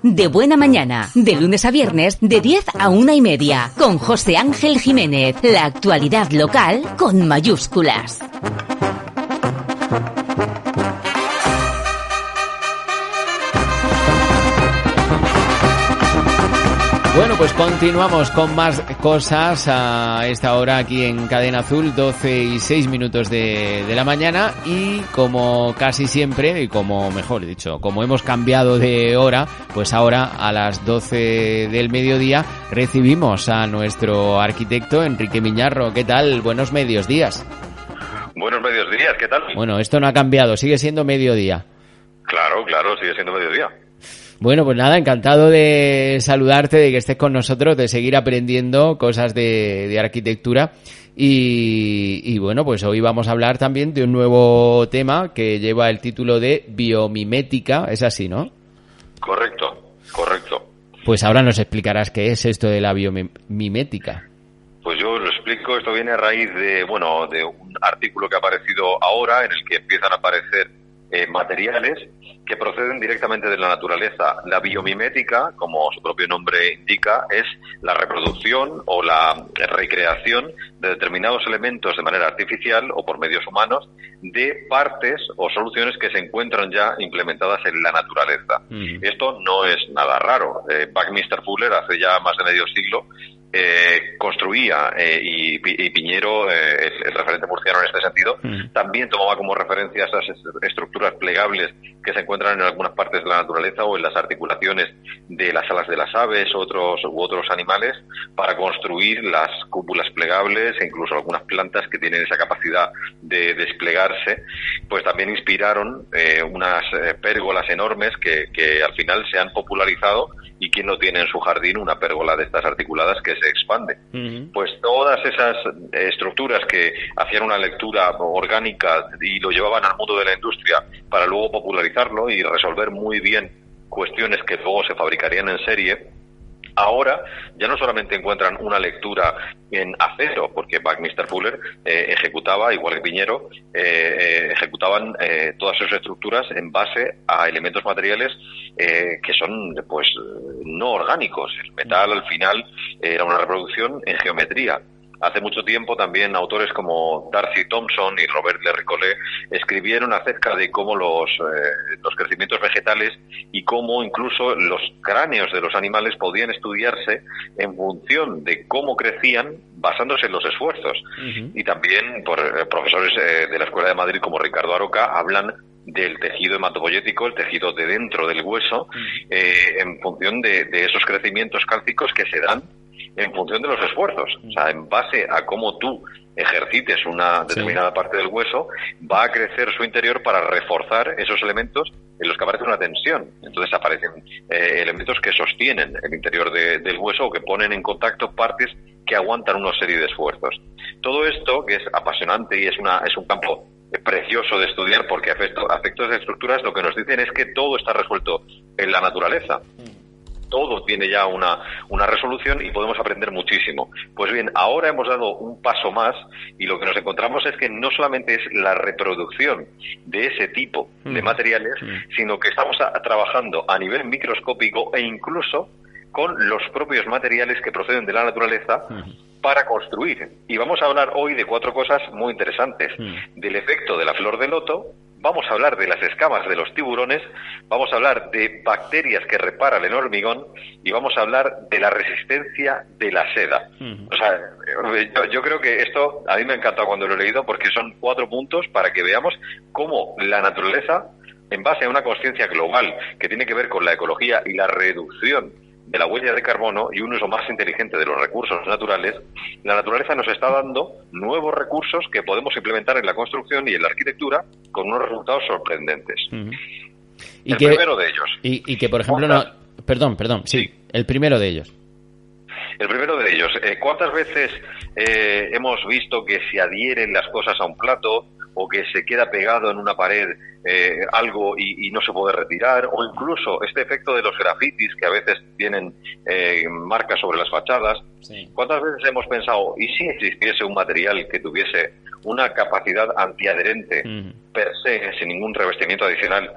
De Buena Mañana, de lunes a viernes, de 10 a 1:30, con José Ángel Jiménez. La actualidad local con mayúsculas. Bueno, pues continuamos con más cosas a esta hora aquí en Cadena Azul, 12:06 de la mañana, y como casi siempre, y como mejor dicho, como hemos cambiado de hora, pues ahora a las 12 del mediodía recibimos a nuestro arquitecto Enrique Miñarro. ¿Qué tal? Buenos mediodías. Buenos mediodías, ¿qué tal? Bueno, esto no ha cambiado, sigue siendo mediodía. Claro, sigue siendo mediodía. Bueno, pues nada, encantado de saludarte, de que estés con nosotros, de seguir aprendiendo cosas de arquitectura. Y bueno, pues hoy vamos a hablar también de un nuevo tema que lleva el título de biomimética, es así, ¿no? Correcto. Pues ahora nos explicarás qué es esto de la biomimética. Pues yo lo explico, esto viene a raíz de un artículo que ha aparecido ahora, en el que empiezan a aparecer materiales que proceden directamente de la naturaleza. La biomimética, como su propio nombre indica, es la reproducción o la recreación de determinados elementos de manera artificial o por medios humanos de partes o soluciones que se encuentran ya implementadas en la naturaleza. Esto no es nada raro. Buckminster Fuller, hace ya más de medio siglo, construía y Piñero, el referente murciano en este sentido, también tomaba como referencia esas estructuras plegables que se encuentran en algunas partes de la naturaleza o en las articulaciones de las alas de las aves u otros animales para construir las cúpulas plegables e incluso algunas plantas que tienen esa capacidad de desplegarse, pues también inspiraron unas pérgolas enormes que al final se han popularizado. ¿Y quién no tiene en su jardín una pérgola de estas articuladas que se expande? Pues todas esas estructuras que hacían una lectura orgánica y lo llevaban al mundo de la industria para luego popularizarlo y resolver muy bien cuestiones que luego se fabricarían en serie, ahora ya no solamente encuentran una lectura en acero, porque Buckminster Fuller ejecutaba, igual que Piñero, ejecutaban todas sus estructuras en base a elementos materiales que son pues no orgánicos. El metal al final era una reproducción en geometría. Hace mucho tiempo también autores como Darcy Thompson y Robert Le Ricolet escribieron acerca de cómo los crecimientos vegetales y cómo incluso los cráneos de los animales podían estudiarse en función de cómo crecían basándose en los esfuerzos. Y también por profesores de la Escuela de Madrid como Ricardo Aroca hablan del tejido hematopoyético, el tejido de dentro del hueso, en función de esos crecimientos cálcicos que se dan en función de los esfuerzos. O sea, en base a cómo tú ejercites una determinada parte del hueso, va a crecer su interior para reforzar esos elementos en los que aparece una tensión. Entonces aparecen elementos que sostienen el interior del hueso o que ponen en contacto partes que aguantan una serie de esfuerzos. Todo esto, que es apasionante y es un campo precioso de estudiar, porque efectos de estructuras lo que nos dicen es que todo está resuelto en la naturaleza. Todo tiene ya una resolución y podemos aprender muchísimo. Pues bien, ahora hemos dado un paso más y lo que nos encontramos es que no solamente es la reproducción de ese tipo de materiales, sino que estamos trabajando a nivel microscópico e incluso con los propios materiales que proceden de la naturaleza para construir. Y vamos a hablar hoy de 4 cosas muy interesantes. Del efecto de la flor de loto, vamos a hablar de las escamas de los tiburones, vamos a hablar de bacterias que reparan el hormigón y vamos a hablar de la resistencia de la seda. O sea, yo creo que esto a mí me ha encantado cuando lo he leído, porque son 4 puntos para que veamos cómo la naturaleza, en base a una conciencia global que tiene que ver con la ecología y la reducción de la huella de carbono y un uso más inteligente de los recursos naturales, la naturaleza nos está dando nuevos recursos que podemos implementar en la construcción y en la arquitectura con unos resultados sorprendentes. ¿Y primero de ellos. Y que, por ejemplo, Perdón, sí, el primero de ellos. El primero de ellos, ¿cuántas veces hemos visto que se adhieren las cosas a un plato o que se queda pegado en una pared algo y no se puede retirar, o incluso este efecto de los grafitis que a veces tienen marcas sobre las fachadas. Sí. ¿Cuántas veces hemos pensado, y si existiese un material que tuviese una capacidad antiadherente per se, sin ningún revestimiento adicional,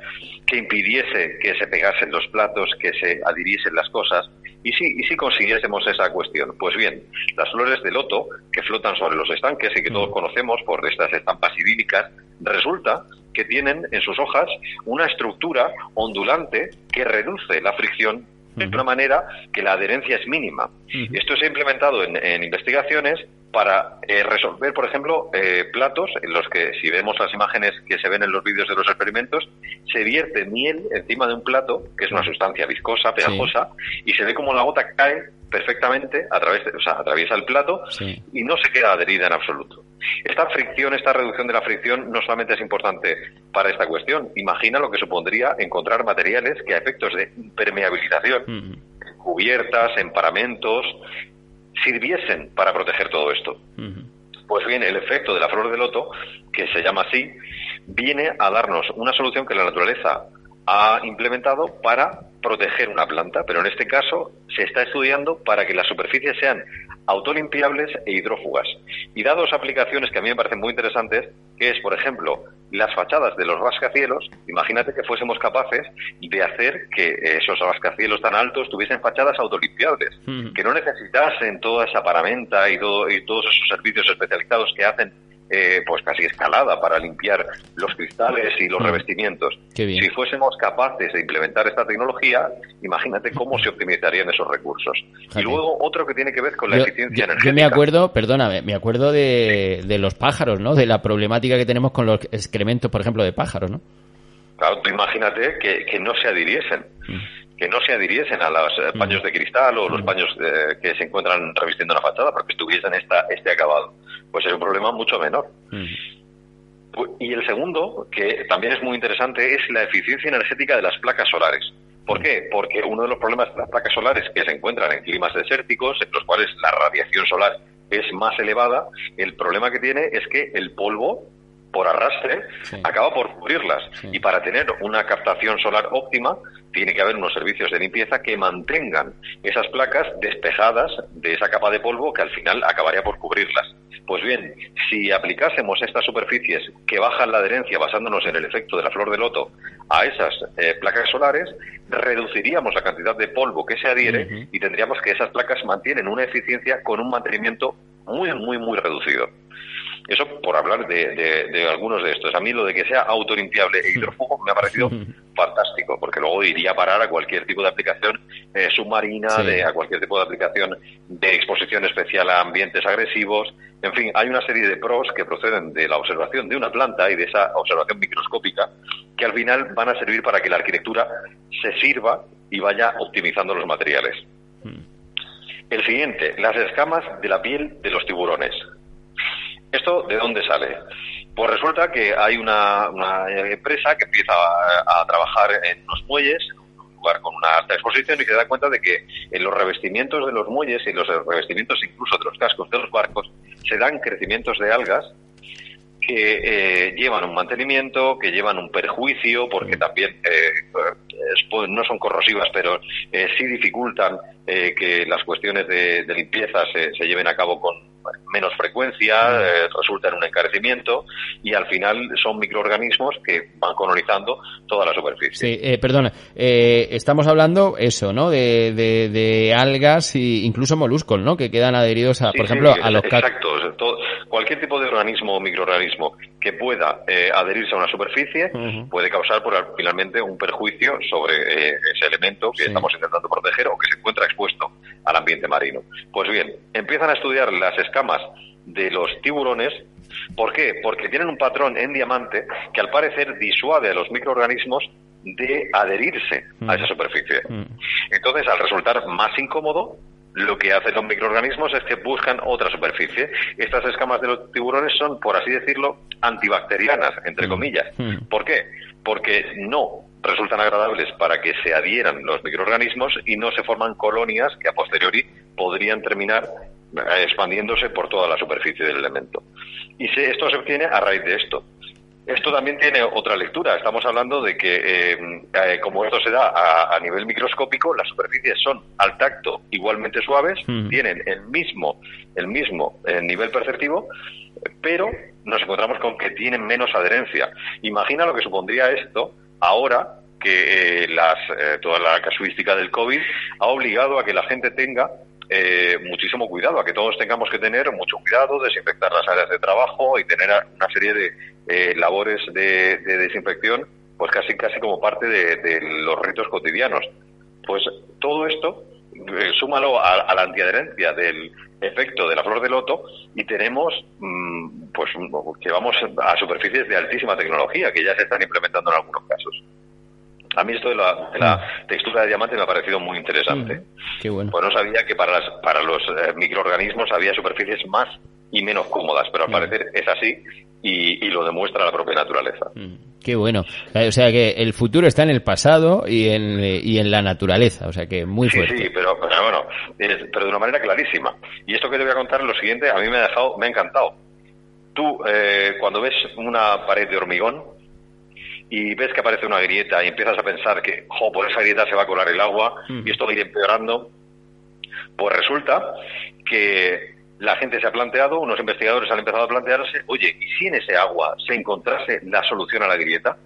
que impidiese que se pegasen los platos, que se adhiriesen las cosas? ¿Y si consiguiésemos esa cuestión? Pues bien, las flores de loto que flotan sobre los estanques y que todos conocemos por estas estampas idílicas, resulta que tienen en sus hojas una estructura ondulante que reduce la fricción de una manera que la adherencia es mínima. Esto se ha implementado en investigaciones para resolver, por ejemplo, platos en los que, si vemos las imágenes que se ven en los vídeos de los experimentos, se vierte miel encima de un plato, que es una sustancia viscosa, pegajosa, y se ve como la gota cae perfectamente atraviesa el plato y no se queda adherida en absoluto. Esta fricción, esta reducción de la fricción no solamente es importante para esta cuestión. Imagina lo que supondría encontrar materiales que a efectos de impermeabilización, en cubiertas, en paramentos, sirviesen para proteger todo esto. Pues bien, el efecto de la flor de loto, que se llama así, viene a darnos una solución que la naturaleza ha implementado para proteger una planta, pero en este caso se está estudiando para que las superficies sean autolimpiables e hidrófugas. Y da dos aplicaciones que a mí me parecen muy interesantes, que es, por ejemplo, las fachadas de los rascacielos. Imagínate que fuésemos capaces de hacer que esos rascacielos tan altos tuviesen fachadas autolimpiables, que no necesitasen toda esa paramenta y todos esos servicios especializados que hacen pues casi escalada para limpiar los cristales y los revestimientos. Si fuésemos capaces de implementar esta tecnología, imagínate cómo se optimizarían esos recursos. Y luego otro que tiene que ver con la eficiencia energética. Yo me acuerdo de los pájaros, ¿no? De la problemática que tenemos con los excrementos, por ejemplo, de pájaros, ¿no? Claro, tú imagínate que no se adhiriesen. Que no se adhiriesen a los paños de cristal o los paños que se encuentran revistiendo una fachada, porque tuviesen este acabado. Pues es un problema mucho menor. Y el segundo, que también es muy interesante, es la eficiencia energética de las placas solares. ¿Por qué? Porque uno de los problemas de las placas solares que se encuentran en climas desérticos, en los cuales la radiación solar es más elevada, el problema que tiene es que el polvo, por arrastre, acaba por cubrirlas. Y para tener una captación solar óptima, tiene que haber unos servicios de limpieza que mantengan esas placas despejadas de esa capa de polvo que al final acabaría por cubrirlas. Pues bien, si aplicásemos estas superficies que bajan la adherencia basándonos en el efecto de la flor de loto a esas placas solares, reduciríamos la cantidad de polvo que se adhiere y tendríamos que esas placas mantienen una eficiencia con un mantenimiento muy, muy, muy reducido. Eso por hablar de algunos de estos. A mí lo de que sea autolimpiable e hidrófugo me ha parecido fantástico, porque luego iría a parar a cualquier tipo de aplicación submarina, a cualquier tipo de aplicación de exposición especial a ambientes agresivos. En fin, hay una serie de pros que proceden de la observación de una planta y de esa observación microscópica que al final van a servir para que la arquitectura se sirva y vaya optimizando los materiales. El siguiente, las escamas de la piel de los tiburones. ¿Esto de dónde sale? Pues resulta que hay una empresa que empieza a trabajar en los muelles, en un lugar con una alta exposición, y se da cuenta de que en los revestimientos de los muelles y en los revestimientos incluso de los cascos de los barcos se dan crecimientos de algas que llevan un mantenimiento, que llevan un perjuicio, porque también no son corrosivas, pero sí dificultan que las cuestiones de limpieza se lleven a cabo con menos frecuencia, resulta en un encarecimiento, y al final son microorganismos que van colonizando toda la superficie. Sí, perdona, estamos hablando eso, ¿no? De algas e incluso moluscos, ¿no? Que quedan adheridos a, por ejemplo, a los exacto. Cualquier tipo de organismo o microorganismo que pueda adherirse a una superficie puede causar finalmente un perjuicio sobre ese elemento que estamos intentando proteger o que se encuentra expuesto al ambiente marino. Pues bien, empiezan a estudiar las escamas de los tiburones. ¿Por qué? Porque tienen un patrón en diamante que al parecer disuade a los microorganismos de adherirse a esa superficie. Entonces, al resultar más incómodo, lo que hacen los microorganismos es que buscan otra superficie. Estas escamas de los tiburones son, por así decirlo, antibacterianas, entre comillas. ¿Por qué? Porque no resultan agradables para que se adhieran los microorganismos y no se forman colonias que a posteriori podrían terminar expandiéndose por toda la superficie del elemento. Y esto se obtiene a raíz de esto. Esto también tiene otra lectura. Estamos hablando de que, como esto se da a nivel microscópico, las superficies son al tacto igualmente suaves, tienen el mismo nivel perceptivo, pero nos encontramos con que tienen menos adherencia. Imagina lo que supondría esto ahora que toda la casuística del COVID ha obligado a que la gente tenga muchísimo cuidado, a que todos tengamos que tener mucho cuidado, desinfectar las áreas de trabajo y tener una serie de labores de desinfección, pues casi como parte de los ritos cotidianos. Pues todo esto, súmalo a la antiadherencia del efecto de la flor de loto y tenemos pues que vamos a superficies de altísima tecnología que ya se están implementando en algunos casos. A mí esto de la textura de diamante me ha parecido muy interesante. Qué bueno. Pues no sabía que para los microorganismos había superficies más y menos cómodas, pero al parecer es así y lo demuestra la propia naturaleza. Qué bueno. O sea que el futuro está en el pasado y en la naturaleza, o sea que muy fuerte. Sí, pero bueno, pero de una manera clarísima. Y esto que te voy a contar, lo siguiente, a mí me ha encantado. Tú, cuando ves una pared de hormigón, y ves que aparece una grieta y empiezas a pensar que, por esa grieta se va a colar el agua y esto va a ir empeorando, pues resulta que la gente se ha planteado, unos investigadores han empezado a plantearse, oye, ¿y si en ese agua se encontrase la solución a la grieta?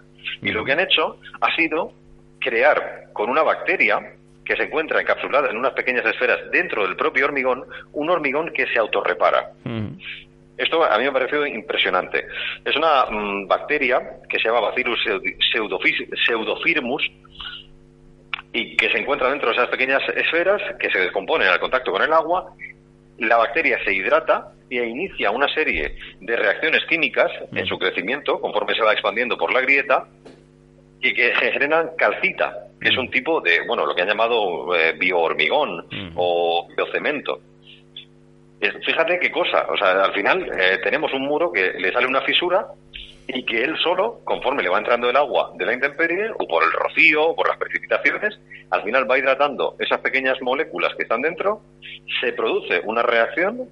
Y lo que han hecho ha sido crear con una bacteria que se encuentra encapsulada en unas pequeñas esferas dentro del propio hormigón, un hormigón que se autorrepara. Esto a mí me ha parecido impresionante. Es una bacteria que se llama Bacillus pseudofirmus y que se encuentra dentro de esas pequeñas esferas que se descomponen al contacto con el agua. La bacteria se hidrata e inicia una serie de reacciones químicas en su crecimiento conforme se va expandiendo por la grieta y que generan calcita, que es un tipo de, lo que han llamado biohormigón o biocemento. Fíjate qué cosa, o sea, al final tenemos un muro que le sale una fisura y que él solo, conforme le va entrando el agua de la intemperie, o por el rocío, o por las precipitaciones, al final va hidratando esas pequeñas moléculas que están dentro, se produce una reacción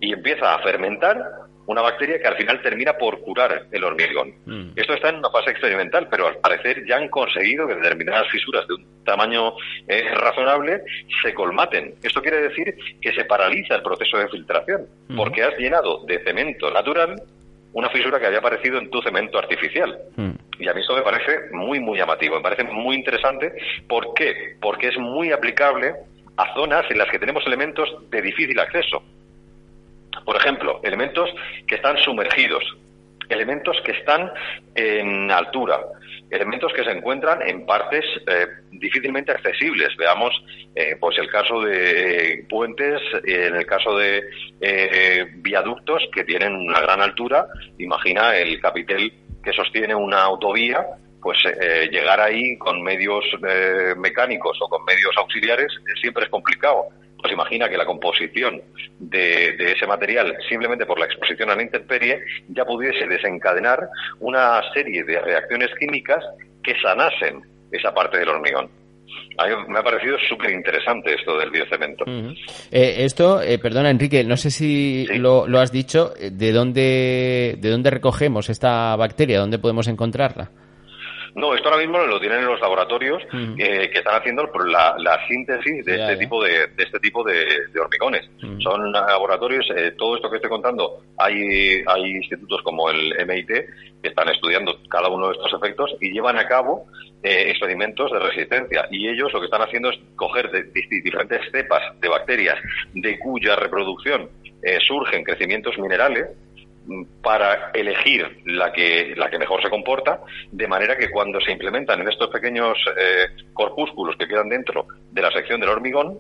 y empieza a fermentar una bacteria que al final termina por curar el hormigón. Esto está en una fase experimental, pero al parecer ya han conseguido que determinadas fisuras de un tamaño razonable se colmaten. Esto quiere decir que se paraliza el proceso de filtración, porque has llenado de cemento natural una fisura que había aparecido en tu cemento artificial. Y a mí esto me parece muy, muy llamativo, me parece muy interesante. ¿Por qué? Porque es muy aplicable a zonas en las que tenemos elementos de difícil acceso. Por ejemplo, elementos que están sumergidos, elementos que están en altura, elementos que se encuentran en partes difícilmente accesibles. Veamos pues el caso de puentes, en el caso de viaductos que tienen una gran altura. Imagina el capitel que sostiene una autovía, pues llegar ahí con medios mecánicos o con medios auxiliares siempre es complicado. Pues imagina que la composición de ese material, simplemente por la exposición a la intemperie, ya pudiese desencadenar una serie de reacciones químicas que sanasen esa parte del hormigón. A mí me ha parecido súper interesante esto del biocemento. Perdona Enrique, no sé si lo has dicho, ¿de dónde recogemos esta bacteria? ¿Dónde podemos encontrarla? No, esto ahora mismo lo tienen en los laboratorios que están haciendo la síntesis de este tipo de hormigones. Son laboratorios, todo esto que estoy contando, hay institutos como el MIT que están estudiando cada uno de estos efectos y llevan a cabo experimentos de resistencia. Y ellos lo que están haciendo es coger diferentes cepas de bacterias de cuya reproducción surgen crecimientos minerales para elegir la que mejor se comporta, de manera que cuando se implementan en estos pequeños corpúsculos que quedan dentro de la sección del hormigón,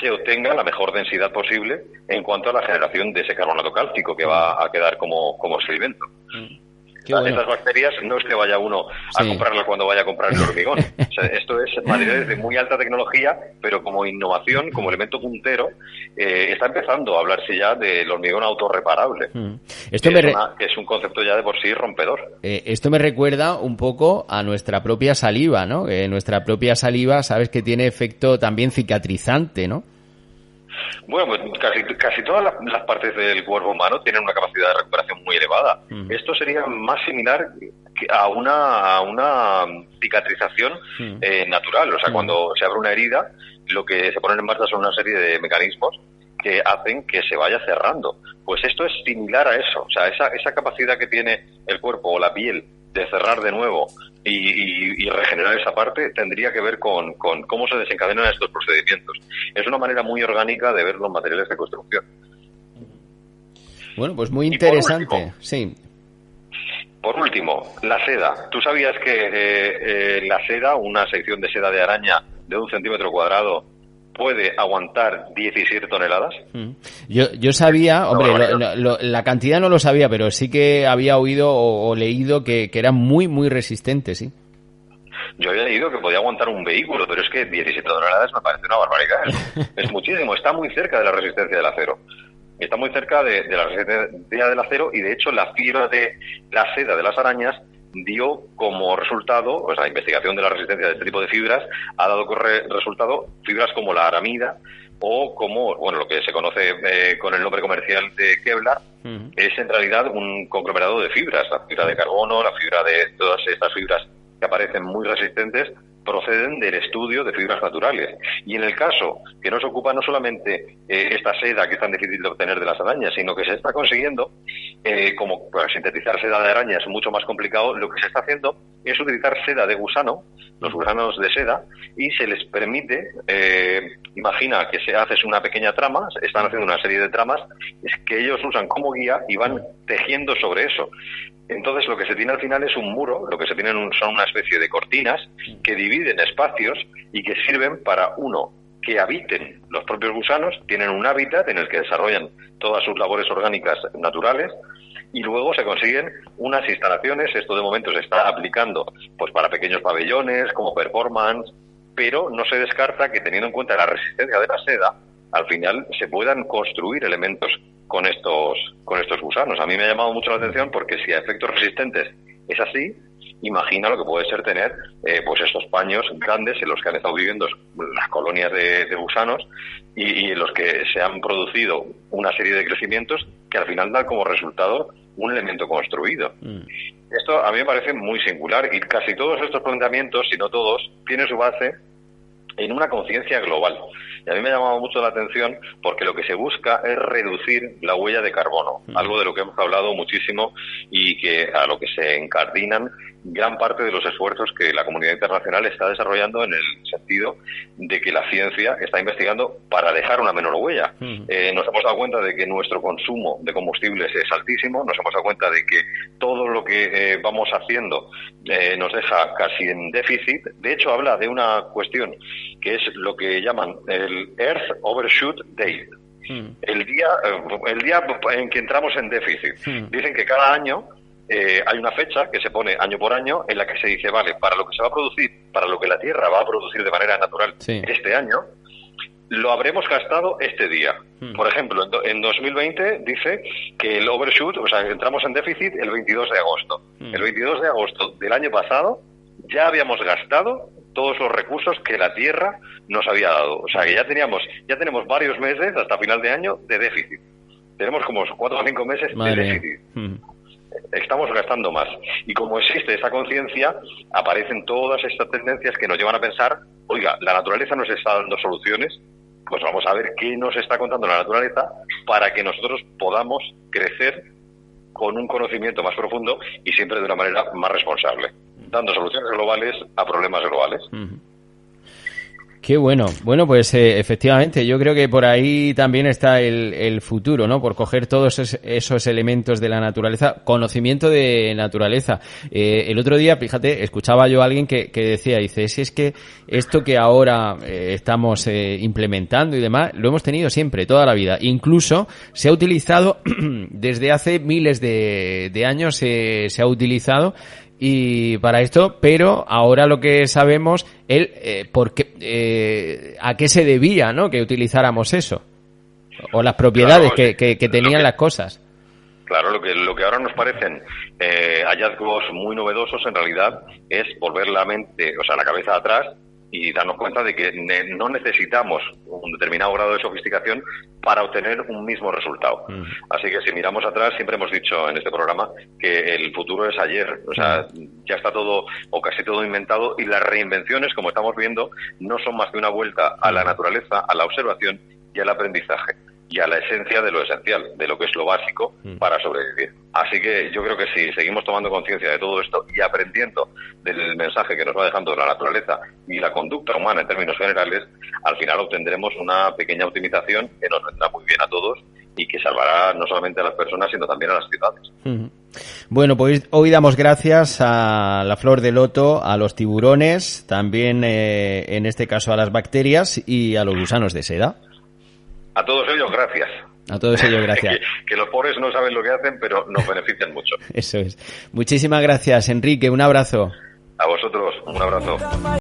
se obtenga la mejor densidad posible en cuanto a la generación de ese carbonato cálcico que va a quedar como sedimento. Bueno. Estas bacterias no es que vaya uno a comprarla cuando vaya a comprar el hormigón. O sea, esto es materiales de muy alta tecnología, pero como innovación, como elemento puntero, está empezando a hablarse ya del hormigón autorreparable. Que es un concepto ya de por sí rompedor. Esto me recuerda un poco a nuestra propia saliva, ¿no? Nuestra propia saliva, sabes que tiene efecto también cicatrizante, ¿no? Bueno, pues casi todas las partes del cuerpo humano tienen una capacidad de recuperación muy elevada. Esto sería más similar a una cicatrización natural. O sea, cuando se abre una herida, lo que se ponen en marcha son una serie de mecanismos que hacen que se vaya cerrando. Pues esto es similar a eso. O sea, esa capacidad que tiene el cuerpo o la piel de cerrar de nuevo y regenerar esa parte tendría que ver con cómo se desencadenan estos procedimientos. Es una manera muy orgánica de ver los materiales de construcción. Bueno, pues muy interesante. Por último, la seda. ¿Tú sabías que la seda, una sección de seda de araña de 1 centímetro cuadrado, puede aguantar 17 toneladas? Yo sabía, hombre, la cantidad no lo sabía, pero sí que había oído o leído que eran muy, muy resistentes, sí. Yo había leído que podía aguantar un vehículo, pero es que 17 toneladas me parece una barbaridad. Es muchísimo, está muy cerca de la resistencia del acero. Está muy cerca de la resistencia del acero y, de hecho, la fibra de la seda de las arañas dio como resultado, o sea, la investigación de la resistencia de este tipo de fibras ha dado como resultado fibras como la aramida o como, bueno, lo que se conoce con el nombre comercial de Kevlar, es en realidad un conglomerado de fibras, la fibra de carbono, la fibra de todas estas fibras que aparecen muy resistentes, proceden del estudio de fibras naturales. Y en el caso que nos ocupa no solamente esta seda que es tan difícil de obtener de las arañas, sino que se está consiguiendo, como para sintetizar seda de araña es mucho más complicado, lo que se está haciendo es utilizar seda de gusano, los gusanos de seda, y se les permite, imagina que se haces una pequeña trama, están haciendo una serie de tramas, es que ellos usan como guía y van tejiendo sobre eso. Entonces lo que se tiene al final es un muro, lo que se tienen son una especie de cortinas que dividen espacios y que sirven para, uno, que habiten los propios gusanos, tienen un hábitat en el que desarrollan todas sus labores orgánicas naturales, y luego se consiguen unas instalaciones. Esto de momento se está aplicando pues para pequeños pabellones, como performance, pero no se descarta que, teniendo en cuenta la resistencia de la seda, al final se puedan construir elementos con estos gusanos. A mí me ha llamado mucho la atención porque, si a efectos resistentes es así, imagina lo que puede ser tener pues estos paños grandes en los que han estado viviendo las colonias de gusanos y en los que se han producido una serie de crecimientos que al final dan como resultado un elemento construido. Esto a mí me parece muy singular, y casi todos estos planteamientos, si no todos, tienen su base en una conciencia global. Y a mí me ha llamado mucho la atención porque lo que se busca es reducir la huella de carbono, algo de lo que hemos hablado muchísimo y que a lo que se encardinan gran parte de los esfuerzos que la comunidad internacional está desarrollando, en el sentido de que la ciencia está investigando para dejar una menor huella. Nos hemos dado cuenta de que nuestro consumo de combustibles es altísimo, nos hemos dado cuenta de que todo lo que vamos haciendo nos deja casi en déficit. De hecho, habla de una cuestión que es lo que llaman el Earth Overshoot Date, el día en que entramos en déficit. Dicen que cada año hay una fecha que se pone año por año en la que se dice, vale, para lo que se va a producir, para lo que la Tierra va a producir de manera natural este año, lo habremos gastado este día. Por ejemplo, en 2020 dice que el overshoot, o sea, entramos en déficit el 22 de agosto. El 22 de agosto del año pasado ya habíamos gastado todos los recursos que la Tierra nos había dado. O sea, que ya tenemos varios meses hasta final de año de déficit. Tenemos como 4 o 5 meses de déficit. Estamos gastando más. Y como existe esa conciencia, aparecen todas estas tendencias que nos llevan a pensar, oiga, la naturaleza nos está dando soluciones, pues vamos a ver qué nos está contando la naturaleza para que nosotros podamos crecer con un conocimiento más profundo y siempre de una manera más responsable, dando soluciones globales a problemas globales. Qué bueno. Bueno, pues efectivamente, yo creo que por ahí también está el futuro, ¿no? Por coger todos esos elementos de la naturaleza, conocimiento de naturaleza. El otro día, fíjate, escuchaba yo a alguien que decía, dice, si es que esto que ahora estamos implementando y demás, lo hemos tenido siempre, toda la vida. Incluso se ha utilizado desde hace miles de años, se ha utilizado y para esto, pero ahora lo que sabemos a qué se debía, ¿no? Que utilizáramos eso, o las propiedades que tenían las cosas. Claro, lo que ahora nos parecen hallazgos muy novedosos, en realidad es volver la mente, o sea, la cabeza atrás y darnos cuenta de que no necesitamos un determinado grado de sofisticación para obtener un mismo resultado. Así que si miramos atrás, siempre hemos dicho en este programa que el futuro es ayer, o sea, ya está todo o casi todo inventado, y las reinvenciones, como estamos viendo, no son más que una vuelta a la naturaleza, a la observación y al aprendizaje, y a la esencia de lo esencial, de lo que es lo básico para sobrevivir. Así que yo creo que si seguimos tomando conciencia de todo esto y aprendiendo del mensaje que nos va dejando la naturaleza y la conducta humana en términos generales, al final obtendremos una pequeña optimización que nos vendrá muy bien a todos y que salvará no solamente a las personas, sino también a las ciudades. Bueno, pues hoy damos gracias a la flor de loto, a los tiburones, también en este caso a las bacterias y a los gusanos de seda. A todos ellos, gracias. A todos ellos, gracias. que los pobres no saben lo que hacen, pero nos benefician mucho. Eso es. Muchísimas gracias, Enrique. Un abrazo. A vosotros, un abrazo.